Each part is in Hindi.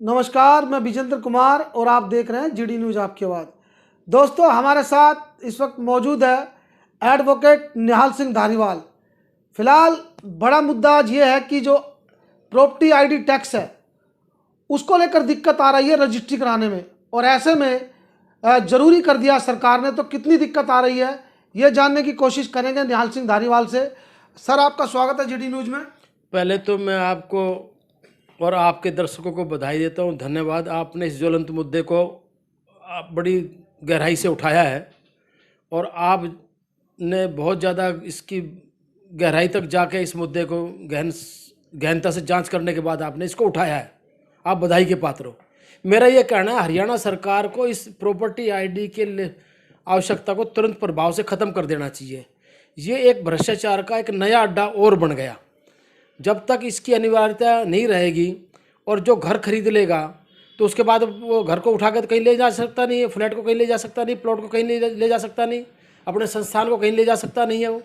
नमस्कार, मैं विजेंद्र कुमार और आप देख रहे हैं जीडी न्यूज़ आपकी आवाज़। दोस्तों, हमारे साथ इस वक्त मौजूद है एडवोकेट निहाल सिंह धारीवाल। फिलहाल बड़ा मुद्दा आज ये है कि जो प्रॉपर्टी आईडी टैक्स है उसको लेकर दिक्कत आ रही है रजिस्ट्री कराने में, और ऐसे में ज़रूरी कर दिया सरकार ने। तो कितनी दिक्कत आ रही है ये जानने की कोशिश करेंगे निहाल सिंह धारीवाल से। सर, आपका स्वागत है जीडी न्यूज़ में। पहले तो मैं आपको और आपके दर्शकों को बधाई देता हूं, धन्यवाद। आपने इस ज्वलंत मुद्दे को बड़ी गहराई से उठाया है और आपने बहुत ज़्यादा इसकी गहराई तक जाके इस मुद्दे को गहनता से जांच करने के बाद आपने इसको उठाया है। आप बधाई के पात्र हो। मेरा ये कहना है, हरियाणा सरकार को इस प्रॉपर्टी आईडी के आवश्यकता को तुरंत प्रभाव से ख़त्म कर देना चाहिए। ये एक भ्रष्टाचार का एक नया अड्डा और बन गया। जब तक इसकी अनिवार्यता नहीं रहेगी और जो घर खरीद लेगा तो उसके बाद वो घर को उठा कर कहीं ले जा सकता नहीं है, फ्लैट को कहीं ले जा सकता नहीं, प्लॉट को कहीं ले जा सकता नहीं, अपने संस्थान को कहीं ले जा सकता नहीं है वो,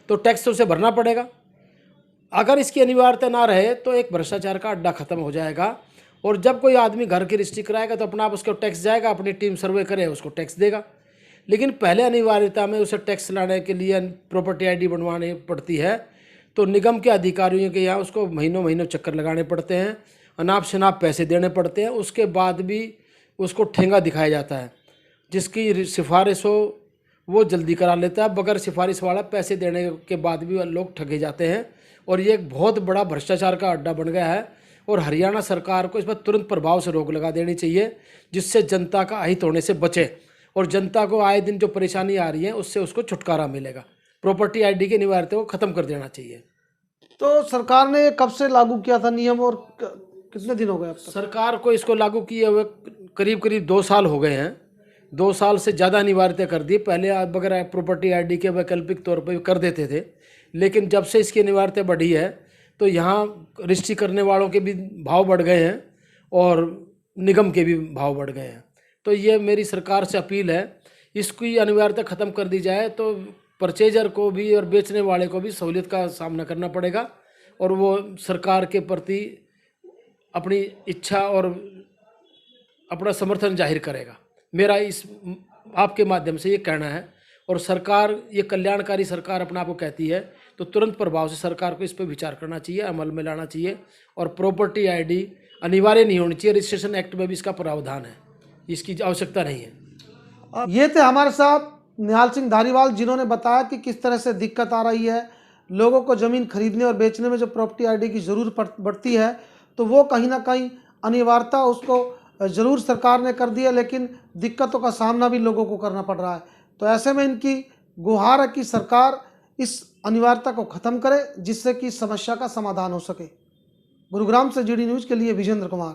तो टैक्स तो उसे भरना पड़ेगा। अगर इसकी अनिवार्यता ना रहे तो एक भ्रष्टाचार का अड्डा खत्म हो जाएगा। और जब कोई आदमी घर की रजिस्ट्री कराएगा तो अपना आप उसको टैक्स जाएगा, अपनी टीम सर्वे करे उसको टैक्स देगा। लेकिन पहले अनिवार्यता में उसे टैक्स लाने के लिए प्रॉपर्टी आईडी बनवानी पड़ती है, तो निगम के अधिकारियों के यहाँ उसको महीनों महीनों चक्कर लगाने पड़ते हैं, अनाप शनाप पैसे देने पड़ते हैं। उसके बाद भी उसको ठेंगा दिखाया जाता है। जिसकी सिफारिश हो वो जल्दी करा लेता है, बगैर सिफारिश वाला पैसे देने के बाद भी लोग ठगे जाते हैं। और ये एक बहुत बड़ा भ्रष्टाचार का अड्डा बन गया है और हरियाणा सरकार को इस पर तुरंत प्रभाव से रोक लगा देनी चाहिए, जिससे जनता का अहित होने से बचे और जनता को आए दिन जो परेशानी आ रही है उससे उसको छुटकारा मिलेगा। प्रॉपर्टी आईडी की अनिवार्यता को ख़त्म कर देना चाहिए। तो सरकार ने कब से लागू किया था नियम और कितने दिन हो गए अब तक? सरकार को इसको लागू किए हुए करीब करीब 2 साल हो गए हैं। 2 साल से ज़्यादा अनिवार्यता कर दी। पहले आप बगैर प्रॉपर्टी आईडी के वैकल्पिक तौर पर कर देते थे, लेकिन जब से इसकी अनिवार्यता बढ़ी है तो यहाँ रजिस्ट्री करने वालों के भी भाव बढ़ गए हैं और निगम के भी भाव बढ़ गए हैं। तो ये मेरी सरकार से अपील है, इसकी अनिवार्यता ख़त्म कर दी जाए तो परचेजर को भी और बेचने वाले को भी सहूलियत का सामना करना पड़ेगा और वो सरकार के प्रति अपनी इच्छा और अपना समर्थन जाहिर करेगा। मेरा इस आपके माध्यम से ये कहना है। और सरकार, ये कल्याणकारी सरकार अपने आप को कहती है, तो तुरंत प्रभाव से सरकार को इस पर विचार करना चाहिए, अमल में लाना चाहिए। और प्रॉपर्टी आईडी अनिवार्य नहीं होनी चाहिए। रजिस्ट्रेशन एक्ट में भी इसका प्रावधान है, इसकी आवश्यकता नहीं है। ये थे हमारे साथ निहाल सिंह धारीवाल, जिन्होंने बताया कि किस तरह से दिक्कत आ रही है लोगों को ज़मीन खरीदने और बेचने में। जो प्रॉपर्टी आईडी की ज़रूरत पड़ती है तो वो कहीं ना कहीं अनिवार्यता उसको ज़रूर सरकार ने कर दी है, लेकिन दिक्कतों का सामना भी लोगों को करना पड़ रहा है। तो ऐसे में इनकी गुहार है कि सरकार इस अनिवार्यता को ख़त्म करे, जिससे कि समस्या का समाधान हो सके। गुरुग्राम से जीडी न्यूज़ के लिए विजेंद्र कुमार।